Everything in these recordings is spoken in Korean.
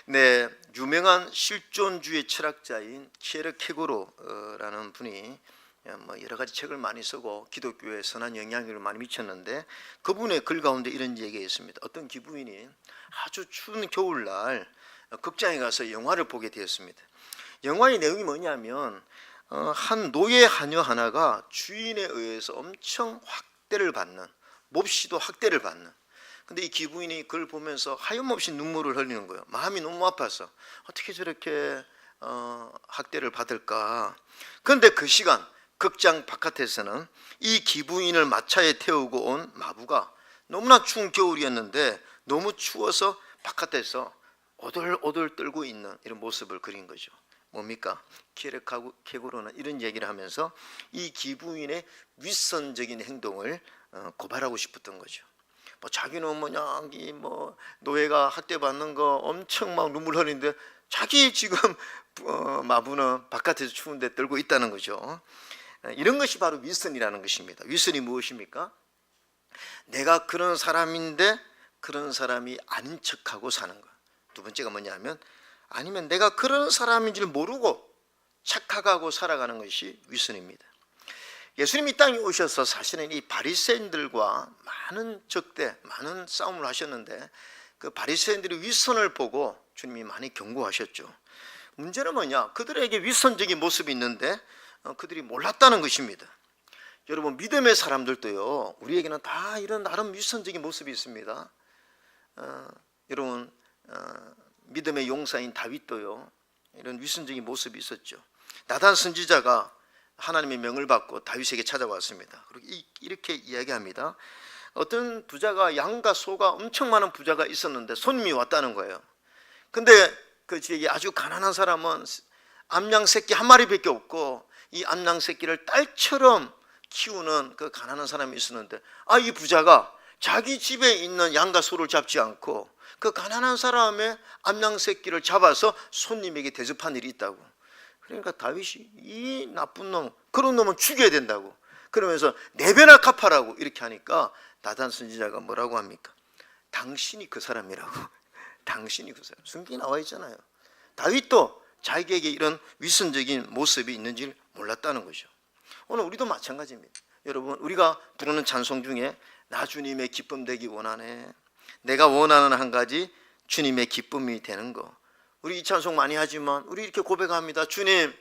네, 유명한 실존주의 철학자인 키에르케고르라는 분이 여러 가지 책을 많이 쓰고 기독교에 선한 영향력을 많이 미쳤는데, 그분의 글 가운데 이런 얘기가 있습니다. 어떤 기부인이 아주 추운 겨울날 극장에 가서 영화를 보게 되었습니다. 영화의 내용이 뭐냐면 한 노예 하녀 하나가 주인에 의해서 엄청 학대를 받는, 몹시도 학대를 받는, 근데 이 기부인이 그걸 보면서 하염없이 눈물을 흘리는 거예요. 마음이 너무 아파서 어떻게 저렇게 학대를 받을까. 그런데 그 시간 극장 바깥에서는 이 기부인을 마차에 태우고 온 마부가, 너무나 추운 겨울이었는데 너무 추워서 바깥에서 오돌오돌 떨고 있는 이런 모습을 그린 거죠. 뭡니까? 키에르케고르는 이런 얘기를 하면서 이 기부인의 윗선적인 행동을 고발하고 싶었던 거죠. 자기는 노예가 학대받는 거 엄청 막 눈물 흘리는데 자기 지금 마부는 바깥에서 추운데 떨고 있다는 거죠. 이런 것이 바로 윗선이라는 것입니다. 윗선이 무엇입니까? 내가 그런 사람인데 그런 사람이 아닌 척하고 사는 것. 두 번째가 뭐냐면, 아니면 내가 그런 사람인 줄 모르고 착각하고 살아가는 것이 윗선입니다. 예수님이 이 땅에 오셔서 사실은 이 바리새인들과 많은 적대, 많은 싸움을 하셨는데, 그 바리새인들이 윗선을 보고 주님이 많이 경고하셨죠. 문제는 뭐냐? 그들에게 윗선적인 모습이 있는데 그들이 몰랐다는 것입니다. 여러분, 믿음의 사람들도요, 우리에게는 다 이런 나름 윗선적인 모습이 있습니다. 여러분, 믿음의 용사인 다윗도요, 이런 윗선적인 모습이 있었죠. 나단 선지자가 하나님의 명을 받고 다윗에게 찾아왔습니다. 그리고 이렇게 이야기합니다. 어떤 부자가, 양과 소가 엄청 많은 부자가 있었는데 손님이 왔다는 거예요. 근데 그 지역에 아주 가난한 사람은 암양 새끼 한 마리밖에 없고, 이 암양 새끼를 딸처럼 키우는 그 가난한 사람이 있었는데, 이 부자가 자기 집에 있는 양과 소를 잡지 않고 그 가난한 사람의 암양 새끼를 잡아서 손님에게 대접한 일이 있다고. 그러니까 다윗이 이 나쁜 놈, 그런 놈은 죽여야 된다고, 그러면서 4배나 갚아라고 이렇게 하니까 나단 선지자가 뭐라고 합니까? 당신이 그 사람이라고. 당신이 그 사람. 성경에 나와 있잖아요. 다윗도 자기에게 이런 윗선적인 모습이 있는지 몰랐다는 거죠. 오늘 우리도 마찬가지입니다. 여러분, 우리가 부르는 찬송 중에 나 주님의 기쁨 되기 원하네, 내가 원하는 한 가지 주님의 기쁨이 되는 거, 우리 이 찬송 많이 하지만 우리 이렇게 고백합니다. 주님,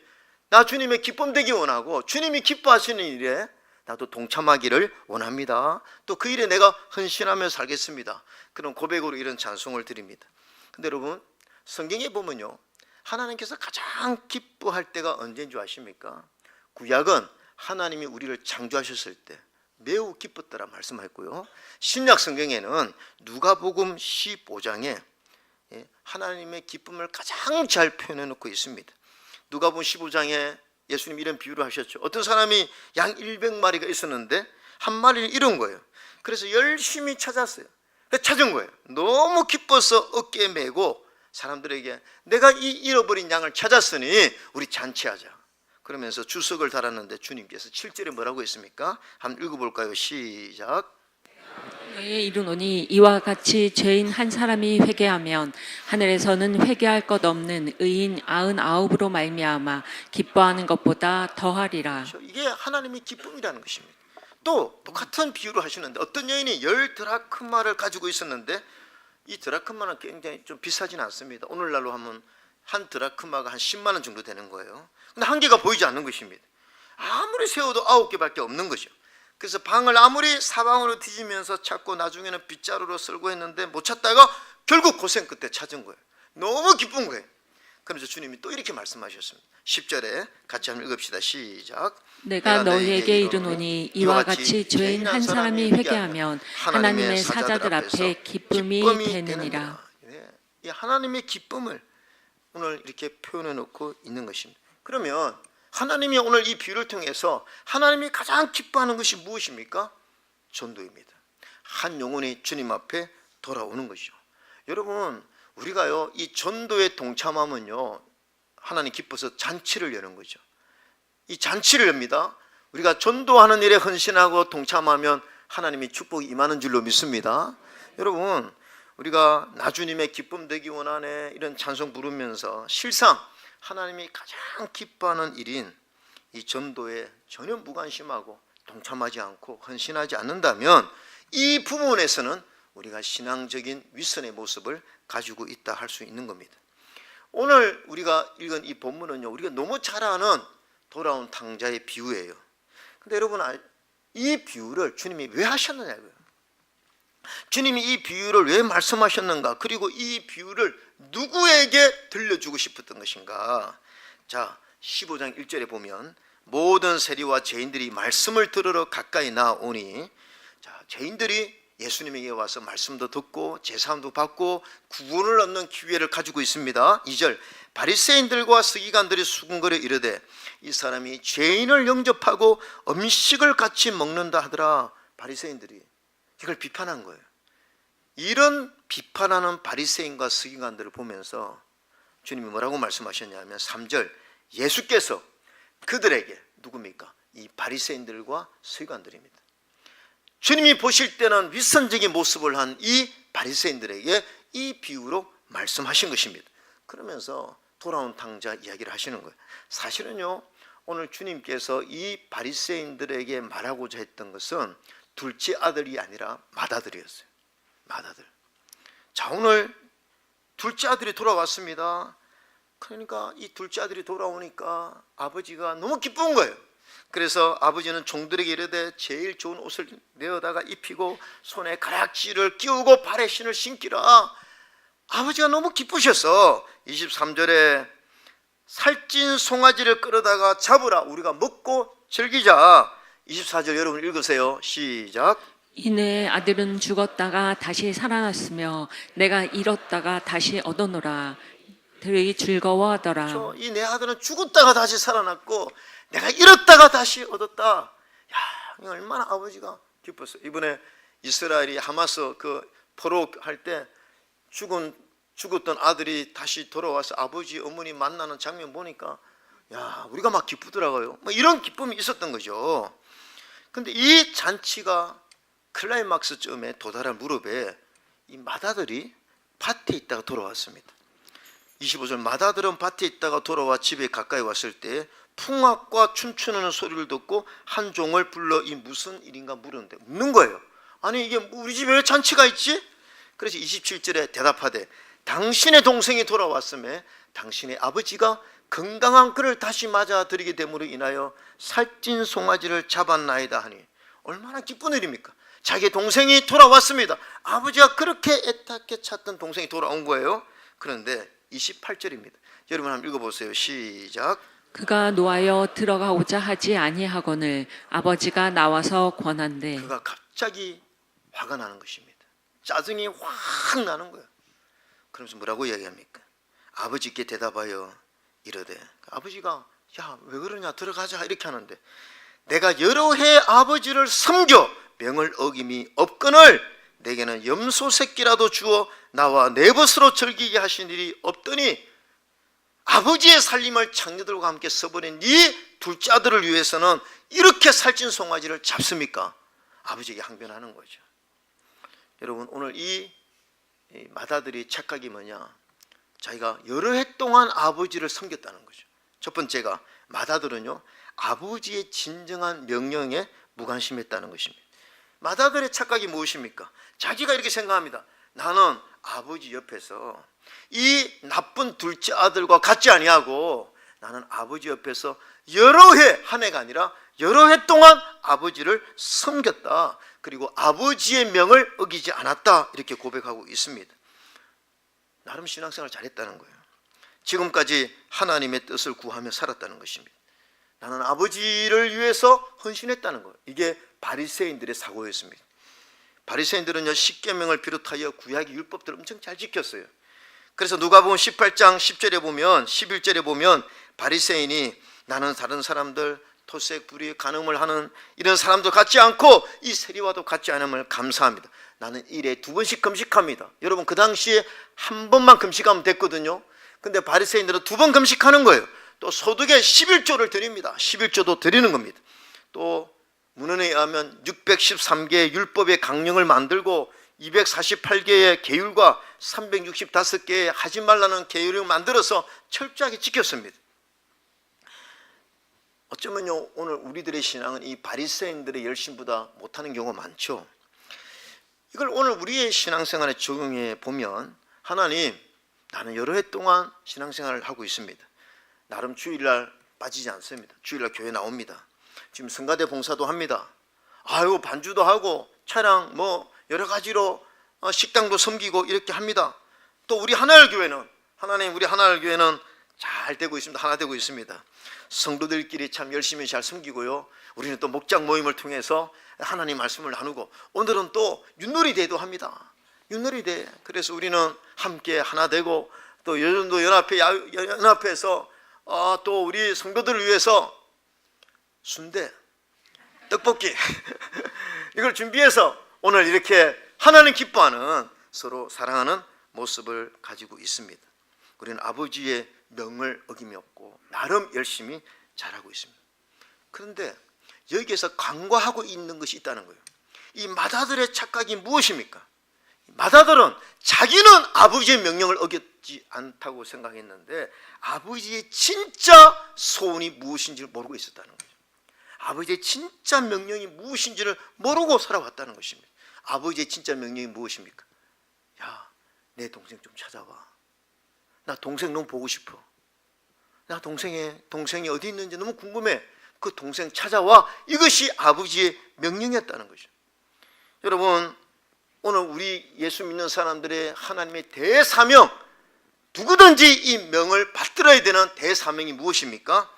나 주님의 기쁨 되기 원하고 주님이 기뻐하시는 일에 나도 동참하기를 원합니다. 또 그 일에 내가 헌신하며 살겠습니다. 그런 고백으로 이런 찬송을 드립니다. 근데 여러분, 성경에 보면요, 하나님께서 가장 기뻐할 때가 언제인 줄 아십니까? 구약은 하나님이 우리를 창조하셨을 때 매우 기뻤더라 말씀했고요, 신약 성경에는 누가복음 15장에 하나님의 기쁨을 가장 잘 표현해 놓고 있습니다. 누가복음 15장에 예수님이 이런 비유를 하셨죠. 어떤 사람이 양 100마리가 있었는데 한 마리를 잃은 거예요. 그래서 열심히 찾았어요. 찾은 거예요. 너무 기뻐서 어깨에 메고 사람들에게 내가 이 잃어버린 양을 찾았으니 우리 잔치하자, 그러면서 주석을 달았는데 주님께서 7절에 뭐라고 했습니까? 한번 읽어볼까요? 시작. 너희에 이르노니 이와 같이 죄인 한 사람이 회개하면 하늘에서는 회개할 것 없는 의인 99으로 말미암아 기뻐하는 것보다 더하리라. 이게 하나님의 기쁨이라는 것입니다. 또 똑같은 비유를 하시는데, 어떤 여인이 10드라크마를 가지고 있었는데, 이 드라크마는 굉장히 좀 비싸진 않습니다. 오늘날로 하면 한 드라크마가 한 10만 원 정도 되는 거예요. 근데 한 개가 보이지 않는 것입니다. 아무리 세워도 9개밖에 없는 것이죠. 그래서 방을 아무리 사방으로 뒤지면서 찾고 나중에는 빗자루로 쓸고 했는데 못 찾다가 결국 고생 끝에 찾은 거예요. 너무 기쁜 거예요. 그러면서 주님이 또 이렇게 말씀하셨습니다. 10절에 같이 한번 읽읍시다. 시작. 내가 너희에게 이르노니 이와 같이 죄인 한 사람이 회개하면 하나님의 사자들 앞에 기쁨이 되느니라. 이 하나님의 기쁨을 오늘 이렇게 표현해 놓고 있는 것입니다. 그러면 하나님이 오늘 이 비유를 통해서 하나님이 가장 기뻐하는 것이 무엇입니까? 전도입니다. 한 영혼이 주님 앞에 돌아오는 것이죠. 여러분, 우리가요, 이 전도에 동참하면요, 하나님 기뻐서 잔치를 여는 거죠. 이 잔치를 엽니다. 우리가 전도하는 일에 헌신하고 동참하면 하나님이 축복이 임하는 줄로 믿습니다. 여러분, 우리가 나주님의 기쁨 되기 원하네 이런 찬송 부르면서 실상 하나님이 가장 기뻐하는 일인 이 전도에 전혀 무관심하고 동참하지 않고 헌신하지 않는다면 이 부분에서는 우리가 신앙적인 위선의 모습을 가지고 있다 할 수 있는 겁니다. 오늘 우리가 읽은 이 본문은요, 우리가 너무 잘 아는 돌아온 탕자의 비유예요. 근데 여러분, 이 비유를 주님이 왜 하셨느냐고요. 주님이 이 비유를 왜 말씀하셨는가, 그리고 이 비유를 누구에게 들려주고 싶었던 것인가. 자, 15장 1절에 보면 모든 세리와 죄인들이 말씀을 들으러 가까이 나오니, 자, 죄인들이 예수님에게 와서 말씀도 듣고 제사함도 받고 구원을 얻는 기회를 가지고 있습니다. 2절, 바리새인들과 서기관들이 수군거려 이르되 이 사람이 죄인을 영접하고 음식을 같이 먹는다 하더라. 바리새인들이 이걸 비판한 거예요. 이런 비판하는 바리새인과 서기관들을 보면서 주님이 뭐라고 말씀하셨냐면 3절, 예수께서 그들에게, 누굽니까? 이 바리새인들과 서기관들입니다. 주님이 보실 때는 위선적인 모습을 한 이 바리새인들에게 이 비유로 말씀하신 것입니다. 그러면서 돌아온 탕자 이야기를 하시는 거예요. 사실은요, 오늘 주님께서 이 바리새인들에게 말하고자 했던 것은 둘째 아들이 아니라 맏아들이었어요. 맏아들. 자, 오늘 둘째 아들이 돌아왔습니다. 그러니까 이 둘째 아들이 돌아오니까 아버지가 너무 기쁜 거예요. 그래서 아버지는 종들에게 이르되 제일 좋은 옷을 내어다가 입히고 손에 가락지를 끼우고 발에 신을 신기라. 아버지가 너무 기쁘셔서 23절에 살찐 송아지를 끌어다가 잡으라, 우리가 먹고 즐기자. 24절 여러분 읽으세요. 시작. 이내 아들은 죽었다가 다시 살아났으며 내가 잃었다가 다시 얻어노라. 들이 즐거워하더라. 이 내 아들은 죽었다가 다시 살아났고 내가 잃었다가 다시 얻었다. 야, 얼마나 아버지가 기뻤어요. 이번에 이스라엘이 하마스 그 포로할 때 죽었던 아들이 다시 돌아와서 아버지 어머니 만나는 장면 보니까 야, 우리가 막 기쁘더라고요. 뭐 이런 기쁨이 있었던 거죠. 근데 이 잔치가 클라이막스쯤에 도달한 무렵에 이 맏아들이 밭에 있다가 돌아왔습니다. 25절, 맏아들은 밭에 있다가 돌아와 집에 가까이 왔을 때 풍악과 춤추는 소리를 듣고 한 종을 불러 이 무슨 일인가 물었는데, 묻는 거예요. 아니 이게 우리 집에 왜 잔치가 있지? 그래서 27절에 대답하되 당신의 동생이 돌아왔음에 당신의 아버지가 건강한 그를 다시 맞아들이게 됨으로 인하여 살찐 송아지를 잡았나이다 하니, 얼마나 기쁜 일입니까? 자기 동생이 돌아왔습니다. 아버지가 그렇게 애타게 찾던 동생이 돌아온 거예요. 그런데 28절입니다. 여러분 한번 읽어보세요. 시작. 그가 노하여 들어가고자 하지 아니하거늘 아버지가 나와서 권한대. 그가 갑자기 화가 나는 것입니다. 짜증이 확 나는 거예요. 그러면서 뭐라고 이야기합니까? 아버지께 대답하여 이르되, 아버지가 야, 왜 그러냐, 들어가자 이렇게 하는데, 내가 여러 해 아버지를 섬겨 명을 어김이 없거늘 내게는 염소 새끼라도 주어 나와 내 벗으로 즐기게 하신 일이 없더니 아버지의 살림을 장녀들과 함께 써버린 이 둘째 아들을 위해서는 이렇게 살찐 송아지를 잡습니까? 아버지에게 항변하는 거죠. 여러분, 오늘 이 맏아들이 착각이 뭐냐? 자기가 여러 해 동안 아버지를 섬겼다는 거죠. 첫 번째가, 맏아들은요, 아버지의 진정한 명령에 무관심했다는 것입니다. 맏아들의 착각이 무엇입니까? 자기가 이렇게 생각합니다. 나는 아버지 옆에서 이 나쁜 둘째 아들과 같지 아니하고 나는 아버지 옆에서 여러 해, 한 해가 아니라 여러 해 동안 아버지를 섬겼다. 그리고 아버지의 명을 어기지 않았다. 이렇게 고백하고 있습니다. 나름 신앙생활을 잘했다는 거예요. 지금까지 하나님의 뜻을 구하며 살았다는 것입니다. 나는 아버지를 위해서 헌신했다는 거예요. 이게 바리새인들의 사고였습니다. 바리새인들은요, 십계명을 비롯하여 구약의 율법들을 엄청 잘 지켰어요. 그래서 누가복음 18장 10절에 보면, 11절에 보면 바리새인이 나는 다른 사람들 토색, 불의, 간음을 하는 이런 사람도 같지 않고 이 세리와도 같지 않음을 감사합니다. 나는 일에 2번씩 금식합니다. 여러분, 그 당시에 한 번만 금식하면 됐거든요. 근데 바리새인들은 2번 금식하는 거예요. 또 소득의 11조를 드립니다. 11조도 드리는 겁니다. 또 문헌에 의하면 613개의 율법의 강령을 만들고 248개의 계율과 365개의 하지 말라는 계율을 만들어서 철저하게 지켰습니다. 어쩌면요, 오늘 우리들의 신앙은 이 바리새인들의 열심보다 못하는 경우가 많죠. 이걸 오늘 우리의 신앙생활에 적용해 보면, 하나님, 나는 여러 해 동안 신앙생활을 하고 있습니다. 나름 주일날 빠지지 않습니다. 주일날 교회 나옵니다. 지금 성가대 봉사도 합니다. 아유, 반주도 하고 차량 여러 가지로 식당도 섬기고 이렇게 합니다. 또 우리 하나엘 교회는, 하나님, 우리 하나엘 교회는 잘 되고 있습니다. 하나 되고 있습니다. 성도들끼리 참 열심히 잘 섬기고요. 우리는 또 목장 모임을 통해서 하나님 말씀을 나누고, 오늘은 또 윷놀이대도 합니다. 윷놀이대. 그래서 우리는 함께 하나 되고, 또 여전도 연합회에서 또 우리 성도들을 위해서 순대, 떡볶이 이걸 준비해서 오늘 이렇게 하나님 기뻐하는, 서로 사랑하는 모습을 가지고 있습니다. 우리는 아버지의 명을 어김이 없고 나름 열심히 잘하고 있습니다. 그런데 여기에서 간과하고 있는 것이 있다는 거예요. 이 맏아들의 착각이 무엇입니까? 맏아들은 자기는 아버지의 명령을 어겼지 않다고 생각했는데 아버지의 진짜 소원이 무엇인지를 모르고 있었다는 거죠. 아버지의 진짜 명령이 무엇인지를 모르고 살아왔다는 것입니다. 아버지의 진짜 명령이 무엇입니까? 야, 내 동생 좀 찾아와. 나 동생 너무 보고 싶어. 나 동생이 어디 있는지 너무 궁금해. 그 동생 찾아와. 이것이 아버지의 명령이었다는 거죠. 여러분, 오늘 우리 예수 믿는 사람들의 하나님의 대사명, 누구든지 이 명을 받들어야 되는 대사명이 무엇입니까?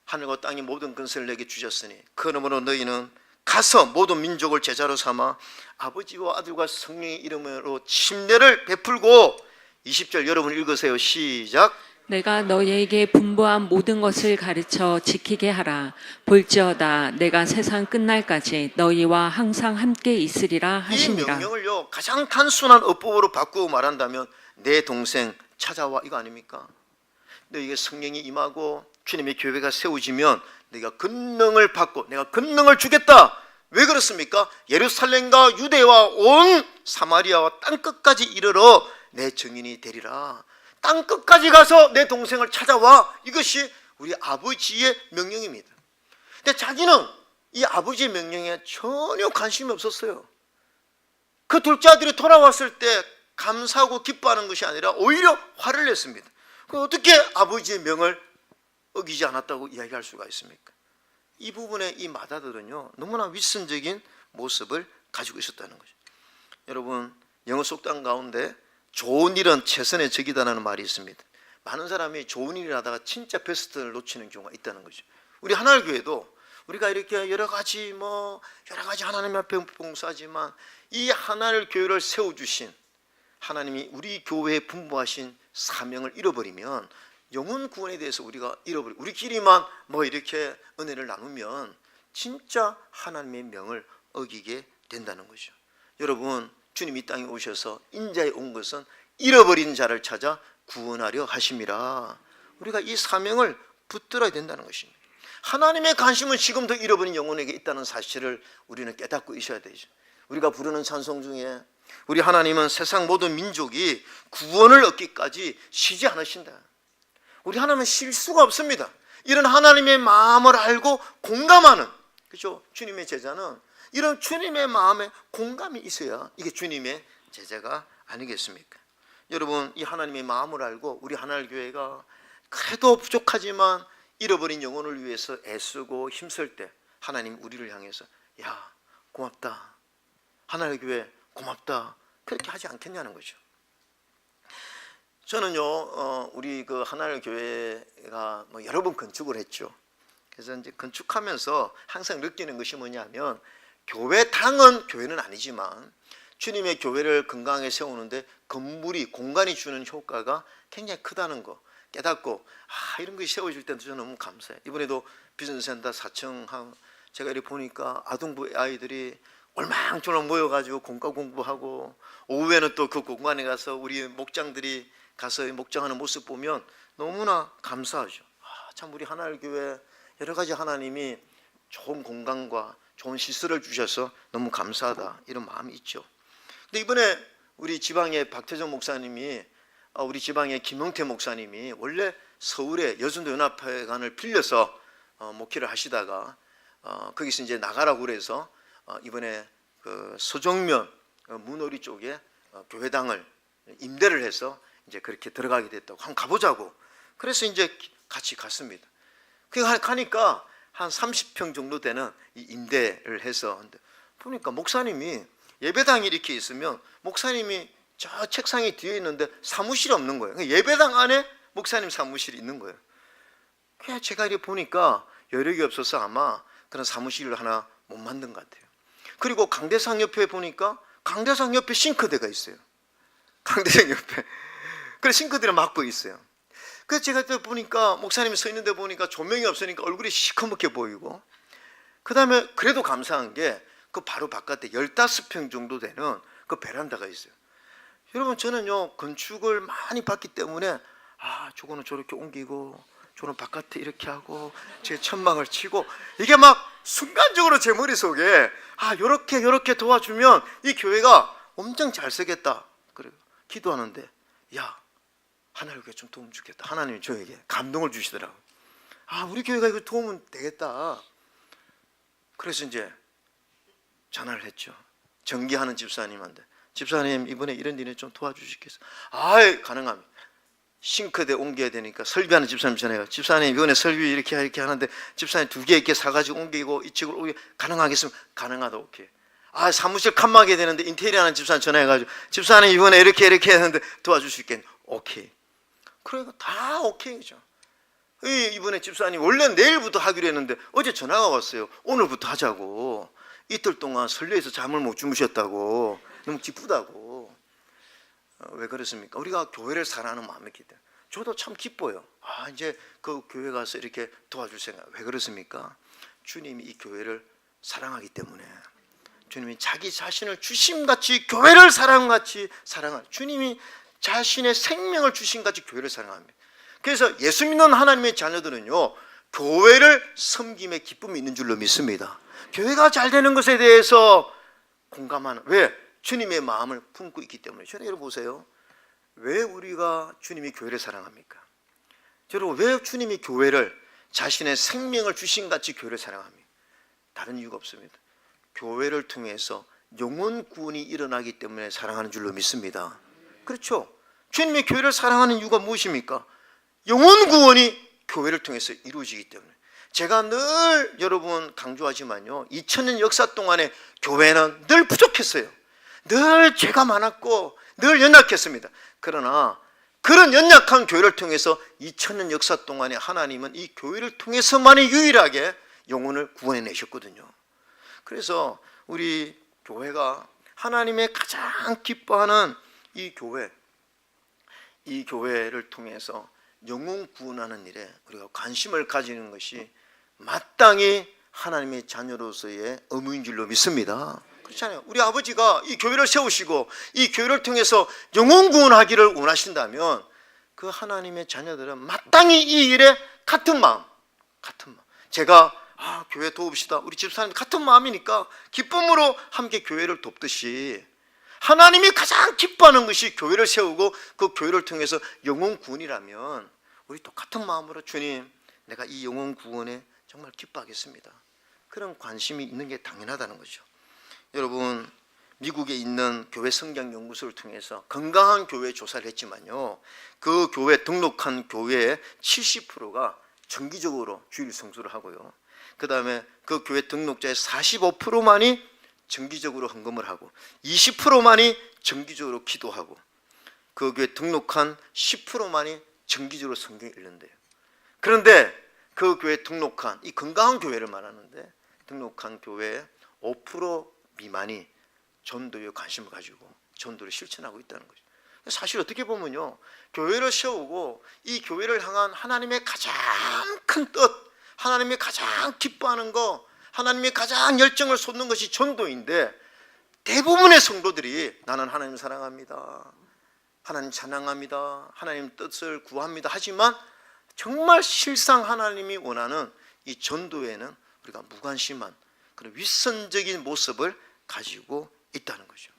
하늘과 땅의 모든 근세를 내게 주셨으니 그러므로 너희는 가서 모든 민족을 제자로 삼아 아버지와 아들과 성령의 이름으로 침례를 베풀고, 20절 여러분 읽으세요. 시작. 내가 너희에게 분부한 모든 것을 가르쳐 지키게 하라. 볼지어다 내가 세상 끝날까지 너희와 항상 함께 있으리라 이 하시니라. 명령을요, 가장 단순한 어법으로 바꾸고 말한다면 내 동생 찾아와, 이거 아닙니까? 너희에게 성령이 임하고 주님의 교회가 세워지면 내가 권능을 받고 내가 권능을 주겠다. 왜 그렇습니까? 예루살렘과 유대와 온 사마리아와 땅끝까지 이르러 내 증인이 되리라. 땅끝까지 가서 내 동생을 찾아와. 이것이 우리 아버지의 명령입니다. 근데 자기는 이 아버지의 명령에 전혀 관심이 없었어요. 그 둘째 아들이 돌아왔을 때 감사하고 기뻐하는 것이 아니라 오히려 화를 냈습니다. 어떻게 아버지의 명을 어기지 않았다고 이야기할 수가 있습니까? 이 부분에 이 맏아들은요, 너무나 윗선적인 모습을 가지고 있었다는 거죠. 여러분, 영어 속담 가운데 좋은 일은 최선의 적이다라는 말이 있습니다. 많은 사람이 좋은 일을 하다가 진짜 베스트를 놓치는 경우가 있다는 거죠. 우리 하나님 교회도 우리가 이렇게 여러 가지 하나님 앞에 봉사하지만 이 하나님 교회를 세워주신 하나님이 우리 교회에 분부하신 사명을 잃어버리면, 영혼 구원에 대해서 우리가 잃어버리고 우리끼리만 이렇게 은혜를 나누면 진짜 하나님의 명을 어기게 된다는 거죠. 여러분, 주님 이 땅에 오셔서 인자에 온 것은 잃어버린 자를 찾아 구원하려 하심이라. 우리가 이 사명을 붙들어야 된다는 것입니다. 하나님의 관심은 지금도 잃어버린 영혼에게 있다는 사실을 우리는 깨닫고 있어야 되죠. 우리가 부르는 찬송 중에 우리 하나님은 세상 모든 민족이 구원을 얻기까지 쉬지 않으신다. 우리 하나님은 쉴 수가 없습니다. 이런 하나님의 마음을 알고 공감하는, 그렇죠? 주님의 제자는 이런 주님의 마음에 공감이 있어야 이게 주님의 제자가 아니겠습니까? 여러분, 이 하나님의 마음을 알고 우리 하나님 교회가 그래도 부족하지만 잃어버린 영혼을 위해서 애쓰고 힘쓸 때 하나님 우리를 향해서 야, 고맙다. 하나님 교회 고맙다. 그렇게 하지 않겠냐는 거죠. 저는요, 우리 그 하나님 교회가 여러 번 건축을 했죠. 그래서 이제 건축하면서 항상 느끼는 것이 뭐냐면, 교회당은 교회는 아니지만 주님의 교회를 건강하게 세우는데 건물이, 공간이 주는 효과가 굉장히 크다는 거 깨닫고, 이런 것이 세워질 때도 저는 너무 감사해요. 이번에도 비전센터 4층 제가 이렇게 보니까 아동부 아이들이 얼망졸망 모여가지고 공과 공부하고, 오후에는 또 그 공간에 가서 우리 목장들이 가서 목장하는 모습 보면 너무나 감사하죠. 참 우리 하나님 교회 여러 가지 하나님이 좋은 공간과 좋은 시설을 주셔서 너무 감사하다, 이런 마음이 있죠. 근데 이번에 우리 지방의 박태정 목사님이 우리 지방의 김용태 목사님이 원래 서울의 여전도 연합회관을 빌려서 목회를 하시다가 거기서 이제 나가라고 그래서 이번에 그 서정면 문어리 쪽에 교회당을 임대를 해서 이제 그렇게 들어가게 됐다고 한번 가보자고. 그래서 이제 같이 갔습니다. 그 가니까 한 30평 정도 되는 이 임대를 해서 보니까 목사님이 예배당이 이렇게 있으면 목사님이 저 책상이 뒤에 있는데 사무실이 없는 거예요. 예배당 안에 목사님 사무실이 있는 거예요. 그냥 제가 이렇게 보니까 여력이 없어서 아마 그런 사무실을 하나 못 만든 것 같아요. 그리고 강대상 옆에 보니까 강대상 옆에 싱크대가 있어요. 강대상 옆에. 그래서 싱크대를 막고 있어요. 그래서 제가 또 보니까 목사님이 서 있는데 보니까 조명이 없으니까 얼굴이 시커멓게 보이고, 그 다음에 그래도 감사한 게 그 바로 바깥에 15평 정도 되는 그 베란다가 있어요. 여러분, 저는요 건축을 많이 봤기 때문에 저거는 저렇게 옮기고 저는 바깥에 이렇게 하고 제 천막을 치고, 이게 막 순간적으로 제 머릿속에 요렇게 도와주면 이 교회가 엄청 잘 쓰겠다. 그래 기도하는데 하나님께 좀 도움 주겠다. 하나님이 저에게 감동을 주시더라고요. 우리 교회가 이거 도움은 되겠다. 그래서 이제 전화를 했죠. 전기하는 집사님한테. 집사님, 이번에 이런 일에 좀 도와주시겠어요? 가능합니다. 싱크대 옮겨야 되니까 설비하는 집사님 전화해요. 집사님, 이번에 설비 이렇게 하는데 집사님 2개 이렇게 사가지고 옮기고 이쪽으로 옮겨 가능하겠으면 가능하다. 오케이. 사무실 칸막이 되는데 인테리어 하는 집사님 전화해가지고 집사님 이번에 이렇게 했는데 도와줄 수 있겠네. 오케이. 그러니까 다 오케이죠. 이번에 집사님 원래 내일부터 하기로 했는데 어제 전화가 왔어요. 오늘부터 하자고. 이틀 동안 설레에서 잠을 못 주무셨다고. 너무 기쁘다고. 왜 그렇습니까? 우리가 교회를 사랑하는 마음이 있기 때문에. 저도 참 기뻐요. 이제 그 교회 가서 이렇게 도와줄 생각. 왜 그렇습니까? 주님이 이 교회를 사랑하기 때문에. 주님이 자기 자신을 주심같이 교회를 사랑같이 사랑하는, 주님이 자신의 생명을 주심같이 교회를 사랑합니다. 그래서 예수 믿는 하나님의 자녀들은요 교회를 섬김의 기쁨이 있는 줄로 믿습니다. 교회가 잘 되는 것에 대해서 공감하는, 왜? 주님의 마음을 품고 있기 때문에. 저는 여러분 보세요. 왜 우리가 주님이 교회를 사랑합니까? 여러분, 왜 주님이 교회를 자신의 생명을 주심같이 교회를 사랑합니까? 다른 이유가 없습니다. 교회를 통해서 영혼 구원이 일어나기 때문에 사랑하는 줄로 믿습니다. 그렇죠? 주님이 교회를 사랑하는 이유가 무엇입니까? 영혼 구원이 교회를 통해서 이루어지기 때문에. 제가 늘 여러분 강조하지만요, 2000년 역사 동안에 교회는 늘 부족했어요. 늘 죄가 많았고 늘 연약했습니다. 그러나 그런 연약한 교회를 통해서 2000년 역사 동안에 하나님은 이 교회를 통해서만이 유일하게 영혼을 구원해내셨거든요. 그래서 우리 교회가 하나님의 가장 기뻐하는 이 교회를 통해서 영혼 구원하는 일에 우리가 관심을 가지는 것이 마땅히 하나님의 자녀로서의 의무인 줄로 믿습니다. 그렇잖아요. 우리 아버지가 이 교회를 세우시고 이 교회를 통해서 영혼 구원하기를 원하신다면 그 하나님의 자녀들은 마땅히 이 일에 같은 마음. 제가 교회 도웁시다. 우리 집사님 같은 마음이니까 기쁨으로 함께 교회를 돕듯이 하나님이 가장 기뻐하는 것이 교회를 세우고 그 교회를 통해서 영혼 구원이라면 우리 똑같은 마음으로 주님, 내가 이 영혼 구원에 정말 기뻐하겠습니다. 그런 관심이 있는 게 당연하다는 거죠. 여러분, 미국에 있는 교회 성경연구소를 통해서 건강한 교회 조사를 했지만요, 그 교회 등록한 교회의 70%가 정기적으로 주일 성수를 하고요, 그 다음에 그 교회 등록자의 45%만이 정기적으로 헌금을 하고 20%만이 정기적으로 기도하고 그 교회 등록한 10%만이 정기적으로 성경 읽는데요. 그런데 그 교회 등록한, 이 건강한 교회를 말하는데 등록한 교회의 5% 미만이 전도에 관심을 가지고 전도를 실천하고 있다는 거죠. 사실 어떻게 보면요, 교회를 세우고 이 교회를 향한 하나님의 가장 큰 뜻, 하나님이 가장 기뻐하는 거, 하나님이 가장 열정을 쏟는 것이 전도인데 대부분의 성도들이 나는 하나님 사랑합니다, 하나님 찬양합니다, 하나님 뜻을 구합니다 하지만 정말 실상 하나님이 원하는 이 전도에는 우리가 무관심한 그런 윗선적인 모습을 가지고 있다는 거죠.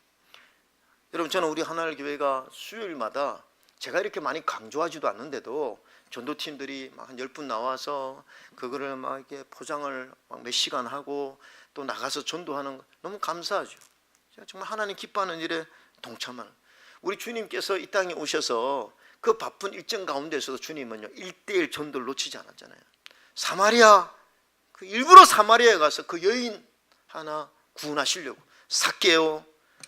여러분, 저는 우리 하나님 교회가 수요일마다 제가 이렇게 많이 강조하지도 않는데도 전도팀들이 막 한 10분 나와서 그거를 막 이렇게 포장을 막 몇 시간 하고 또 나가서 전도하는 거 너무 감사하죠. 제가 정말 하나님 기뻐하는 일에 동참하는. 우리 주님께서 이 땅에 오셔서 그 바쁜 일정 가운데서도 주님은요 1:1 전도를 놓치지 않았잖아요. 사마리아, 그 일부러 사마리아에 가서 그 여인 하나 구원하시려고, 삭개오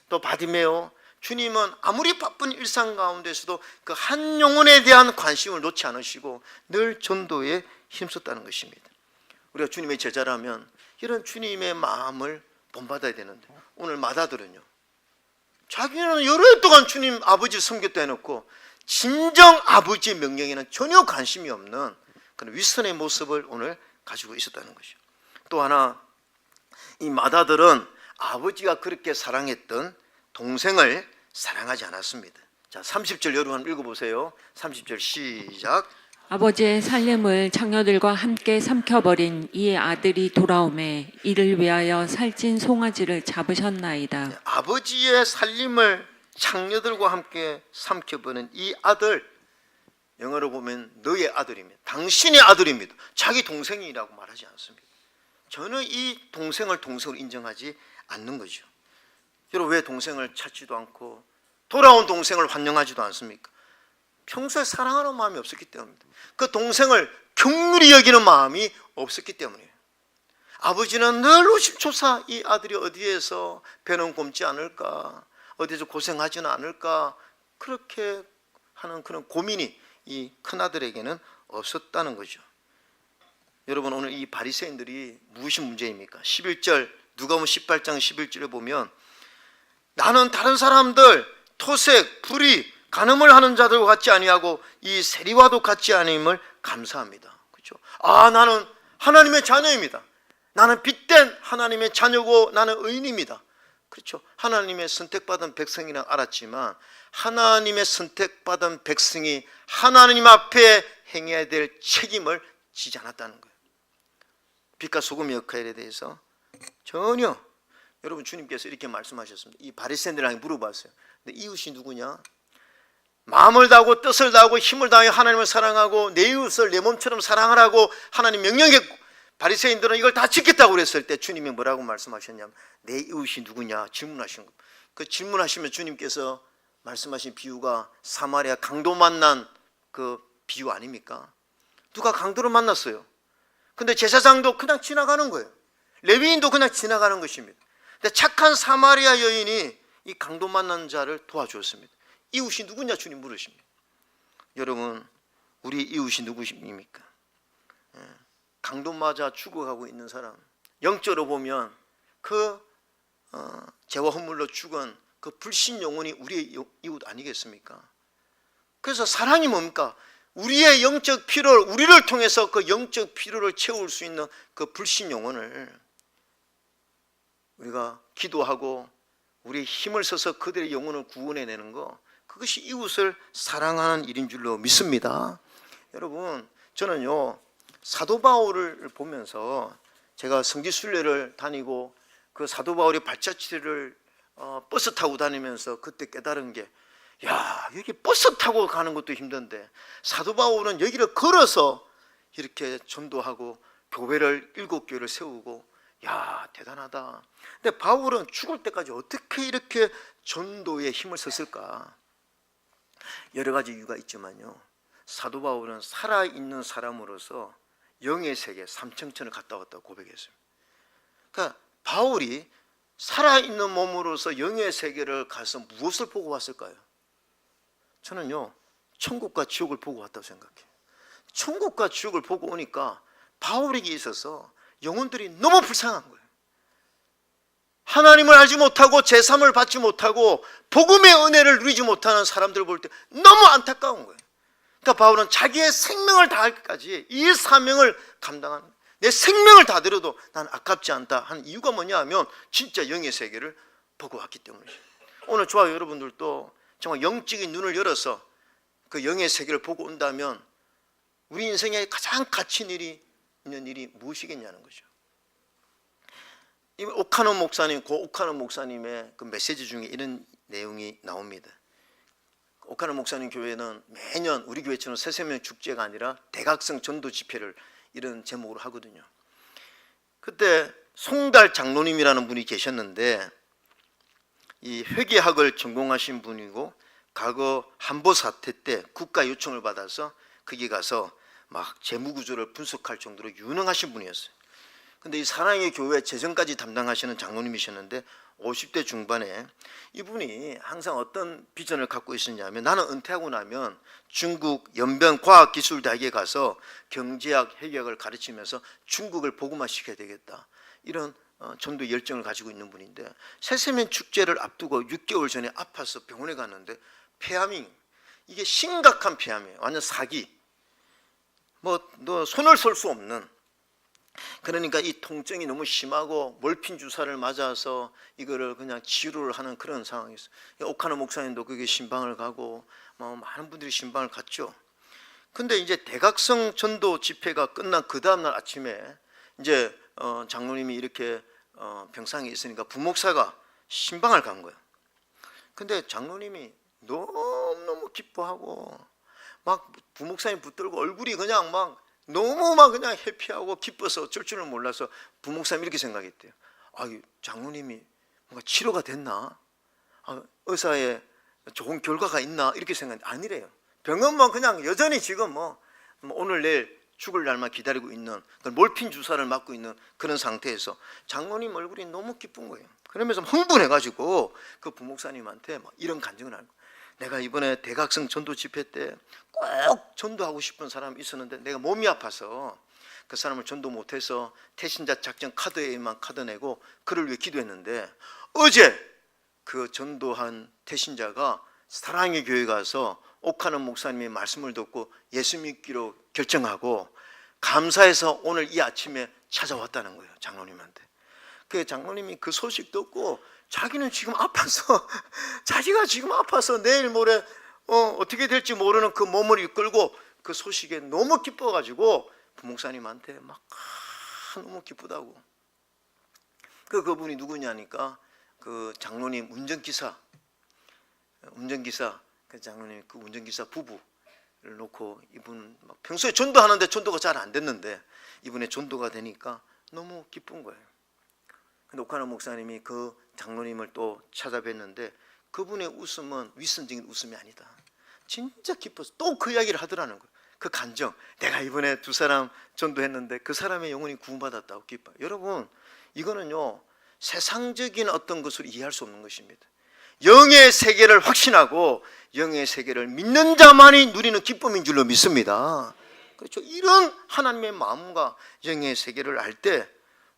또 바디메오, 주님은 아무리 바쁜 일상 가운데서도 그 한 영혼에 대한 관심을 놓지 않으시고 늘 전도에 힘썼다는 것입니다. 우리가 주님의 제자라면 이런 주님의 마음을 본받아야 되는데, 오늘 마다들은요 자기는 여러 해 동안 주님 아버지를 섬겼다 해놓고 진정 아버지의 명령에는 전혀 관심이 없는 그런 윗선의 모습을 오늘 가지고 있었다는 것이죠. 또 하나, 이 마다들은 아버지가 그렇게 사랑했던 동생을 사랑하지 않았습니다. 자, 30절 여러분 한번 읽어보세요. 30절 시작. 아버지의 살림을 장녀들과 함께 삼켜버린 이 아들이 돌아오매 이를 위하여 살찐 송아지를 잡으셨나이다. 아버지의 살림을 장녀들과 함께 삼켜버린 이 아들, 영어로 보면 너의 아들입니다. 당신의 아들입니다. 자기 동생이라고 말하지 않습니다. 저는 이 동생을 동생으로 인정하지 않는 거죠. 여러분, 왜 동생을 찾지도 않고 돌아온 동생을 환영하지도 않습니까? 평소에 사랑하는 마음이 없었기 때문입니다. 그 동생을 긍휼히 여기는 마음이 없었기 때문이에요. 아버지는 늘 노심초사 이 아들이 어디에서 배는 곪지 않을까, 어디서 고생하지는 않을까, 그렇게 하는 그런 고민이 이 큰아들에게는 없었다는 거죠. 여러분, 오늘 이 바리새인들이 무엇이 문제입니까? 11절, 누가복음 18장 11절에 보면 나는 다른 사람들 토색, 불의, 간음을 하는 자들과 같지 아니하고 이 세리와도 같지 아님을 감사합니다. 그렇죠? 아, 나는 하나님의 자녀입니다. 나는 빛된 하나님의 자녀고 나는 의인입니다. 그렇죠? 하나님의 선택받은 백성이라 알았지만 하나님의 선택받은 백성이 하나님 앞에 행해야 될 책임을 지지 않았다는 거예요. 빛과 소금의 역할에 대해서 전혀. 여러분, 주님께서 이렇게 말씀하셨습니다. 이 바리새인들에게 물어봤어요. 근데 이웃이 누구냐? 마음을 다하고 뜻을 다하고 힘을 다하여 하나님을 사랑하고 내 이웃을 내 몸처럼 사랑하라고 하나님 명령했고, 바리새인들은 이걸 다 지켰다고 그랬을 때 주님이 뭐라고 말씀하셨냐면 내 이웃이 누구냐 질문하신 겁니다. 그 질문하시면 주님께서 말씀하신 비유가 사마리아 강도 만난 그 비유 아닙니까? 누가 강도를 만났어요. 근데 제사장도 그냥 지나가는 거예요. 레위인도 그냥 지나가는 것입니다. 근데 착한 사마리아 여인이 이 강도 만난 자를 도와주었습니다. 이웃이 누구냐 주님 물으십니다. 여러분, 우리 이웃이 누구십니까? 강도 맞아 죽어가고 있는 사람, 영적으로 보면 그 죄와 허물로 죽은 그 불신 영혼이 우리의 이웃 아니겠습니까? 그래서 사랑이 뭡니까? 우리의 영적 필요를, 우리를 통해서 그 영적 필요를 채울 수 있는 그 불신 영혼을 우리가 기도하고 우리 힘을 써서 그들의 영혼을 구원해내는 거, 그것이 이웃을 사랑하는 일인 줄로 믿습니다. 여러분, 저는요 사도 바울을 보면서 제가 성지순례를 다니고 그 사도 바울의 발자취를 버스 타고 다니면서 그때 깨달은 게, 야, 여기 버스 타고 가는 것도 힘든데 사도 바울은 여기를 걸어서 이렇게 전도하고 교회를 7교회를 세우고, 야, 대단하다. 근데 바울은 죽을 때까지 어떻게 이렇게 전도에 힘을 썼을까? 여러 가지 이유가 있지만요, 사도 바울은 살아있는 사람으로서 영의 세계 삼청천을 갔다 왔다고 고백했습니다. 그러니까 바울이 살아있는 몸으로서 영의 세계를 가서 무엇을 보고 왔을까요? 저는요 천국과 지옥을 보고 왔다고 생각해요. 천국과 지옥을 보고 오니까 바울에게 있어서 영혼들이 너무 불쌍한 거예요. 하나님을 알지 못하고 제3을 받지 못하고 복음의 은혜를 누리지 못하는 사람들을 볼 때 너무 안타까운 거예요. 그러니까 바울은 자기의 생명을 다할 것까지 이 사명을 감당하는, 내 생명을 다 드려도 난 아깝지 않다 하는 이유가 뭐냐 하면 진짜 영의 세계를 보고 왔기 때문이죠. 오늘 저와 여러분들도 정말 영적인 눈을 열어서 그 영의 세계를 보고 온다면 우리 인생에 가장 가치 있는 일이 무엇이겠냐는 거죠. 이 오카노 목사님, 고 오카노 목사님의 그 메시지 중에 이런 내용이 나옵니다. 오카노 목사님 교회는 매년 우리 교회처럼 새세명 축제가 아니라 대각성 전도 집회를 이런 제목으로 하거든요. 그때 송달 장로님이라는 분이 계셨는데 이 회계학을 전공하신 분이고 과거 한보 사태 때 국가 요청을 받아서 거기 가서 막 재무구조를 분석할 정도로 유능하신 분이었어요. 근데 이 사랑의 교회 재정까지 담당하시는 장로님이셨는데 50대 중반에 이분이 항상 어떤 비전을 갖고 있었냐면 나는 은퇴하고 나면 중국 연변과학기술대학에 가서 경제학, 회계학을 가르치면서 중국을 복음화시켜야 되겠다. 이런 전도 열정을 가지고 있는 분인데 새세면 축제를 앞두고 6개월 전에 아파서 병원에 갔는데 폐암이 이게 심각한 폐암이에요. 완전 사기. 뭐 너 손을 쏠 수 없는. 그러니까 이 통증이 너무 심하고 몰핀 주사를 맞아서 이거를 그냥 치료를 하는 그런 상황이었어요. 오카노 목사님도 그게 신방을 가고 뭐 많은 분들이 신방을 갔죠. 근데 이제 대각성 전도 집회가 끝난 그 다음날 아침에 이제 장로님이 이렇게 병상에 있으니까 부목사가 신방을 간 거예요. 근데 장로님이 너무너무 기뻐하고 막 부목사님 붙들고 얼굴이 그냥 막 너무 막 그냥 해피하고 기뻐서 어쩔 줄을 몰라서 부목사님이 이렇게 생각했대요. 아, 장로님이 뭔가 치료가 됐나? 의사에 좋은 결과가 있나? 이렇게 생각했는데 아니래요. 병원만 그냥 여전히 지금 뭐 오늘 내일 죽을 날만 기다리고 있는 몰핀 주사를 맞고 있는 그런 상태에서 장로님 얼굴이 너무 기쁜 거예요. 그러면서 흥분해가지고 그 부목사님한테 막 이런 간증을 하는 거예요. 내가 이번에 대각성 전도 집회 때 꼭 전도하고 싶은 사람이 있었는데 내가 몸이 아파서 그 사람을 전도 못해서 태신자 작전 카드에만 카드 내고 그를 위해 기도했는데 어제 그 전도한 태신자가 사랑의 교회 가서 오카노 목사님의 말씀을 듣고 예수 믿기로 결정하고 감사해서 오늘 이 아침에 찾아왔다는 거예요. 장로님한테. 그 장로님이 그 소식 듣고 자기는 지금 아파서 자기가 지금 아파서 내일 모레 어떻게 될지 모르는 그 몸을 이끌고 그 소식에 너무 기뻐가지고 부목사님한테 막 너무 기쁘다고. 그분이 누구냐니까 그 장로님 운전기사 그 장로님 그 운전기사 부부를 놓고 이분 막 평소에 전도하는데 전도가 잘 안 됐는데 이분의 전도가 되니까 너무 기쁜 거예요. 근데 오카노 목사님이 그 장로님을 또 찾아뵀는데 그분의 웃음은 윗선적인 웃음이 아니다. 진짜 기뻐서 또 그 이야기를 하더라는 거예요. 그 간정. 내가 이번에 2사람 전도했는데 그 사람의 영혼이 구원받았다고 기뻐요. 여러분 이거는요 세상적인 어떤 것으로 이해할 수 없는 것입니다. 영의 세계를 확신하고 영의 세계를 믿는 자만이 누리는 기쁨인 줄로 믿습니다. 그렇죠. 이런 하나님의 마음과 영의 세계를 알 때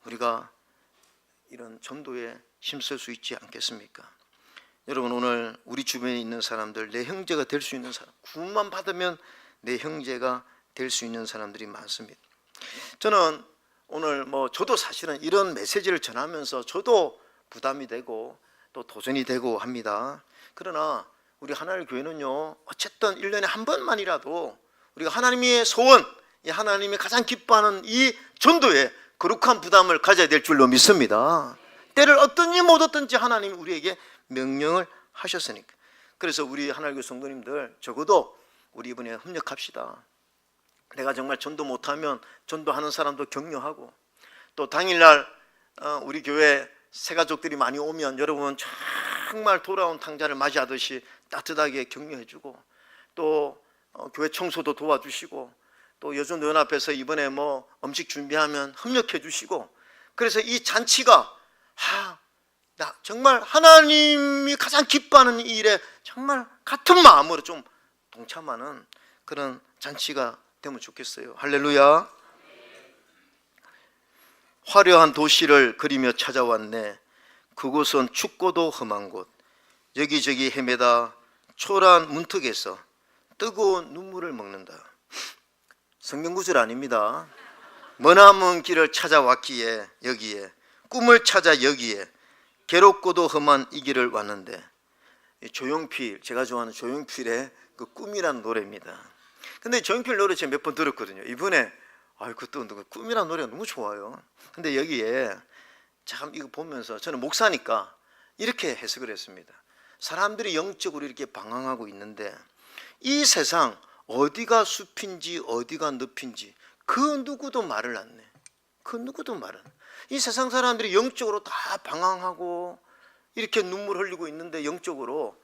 우리가 이런 전도에 힘쓸 수 있지 않겠습니까? 여러분 오늘 우리 주변에 있는 사람들 내 형제가 될 수 있는 사람 구원만 받으면 내 형제가 될 수 있는 사람들이 많습니다. 저는 오늘 저도 사실은 이런 메시지를 전하면서 저도 부담이 되고 또 도전이 되고 합니다. 그러나 우리 하나님 교회는요 어쨌든 1년에 한 번만이라도 우리가 하나님의 소원, 하나님이 가장 기뻐하는 이 전도에 거룩한 부담을 가져야 될 줄로 믿습니다. 때를 얻든지 못 얻든지 하나님이 우리에게 명령을 하셨으니까. 그래서 우리 하나님의 성도님들 적어도 우리 이번에 협력합시다. 내가 정말 전도 못하면 전도하는 사람도 격려하고 또 당일날 우리 교회 새가족들이 많이 오면 여러분 정말 돌아온 탕자를 맞이하듯이 따뜻하게 격려해주고 또 교회 청소도 도와주시고 또 여전연합에서 이번에 음식 준비하면 협력해 주시고 그래서 이 잔치가 나 정말 하나님이 가장 기뻐하는 이 일에 정말 같은 마음으로 좀 동참하는 그런 잔치가 되면 좋겠어요. 할렐루야. 화려한 도시를 그리며 찾아왔네. 그곳은 춥고도 험한 곳. 여기저기 헤매다 초라한 문턱에서 뜨거운 눈물을 먹는다. 성경구절 아닙니다. 머나먼 길을 찾아왔기에 여기에 꿈을 찾아 여기에 괴롭고도 험한 이 길을 왔는데 조용필 제가 좋아하는 조용필의 그 꿈이라는 노래입니다. 근데 조용필 노래 제가 몇 번 들었거든요. 이번에 그것도 꿈이라는 노래가 너무 좋아요. 근데 여기에 참 이거 보면서 저는 목사니까 이렇게 해석을 했습니다. 사람들이 영적으로 이렇게 방황하고 있는데 이 세상 어디가 숲인지 어디가 늪인지 그 누구도 말을 안 내. 그 누구도 말은. 이 세상 사람들이 영적으로 다 방황하고 이렇게 눈물 흘리고 있는데 영적으로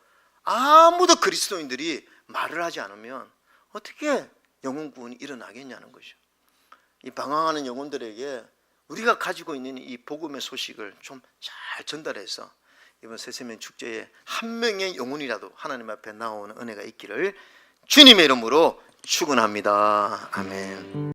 아무도 그리스도인들이 말을 하지 않으면 어떻게 영혼 구원이 일어나겠냐는 거죠. 이 방황하는 영혼들에게 우리가 가지고 있는 이 복음의 소식을 좀 잘 전달해서 이번 새세면 축제에 한 명의 영혼이라도 하나님 앞에 나오는 은혜가 있기를 주님의 이름으로 축원합니다. 아멘.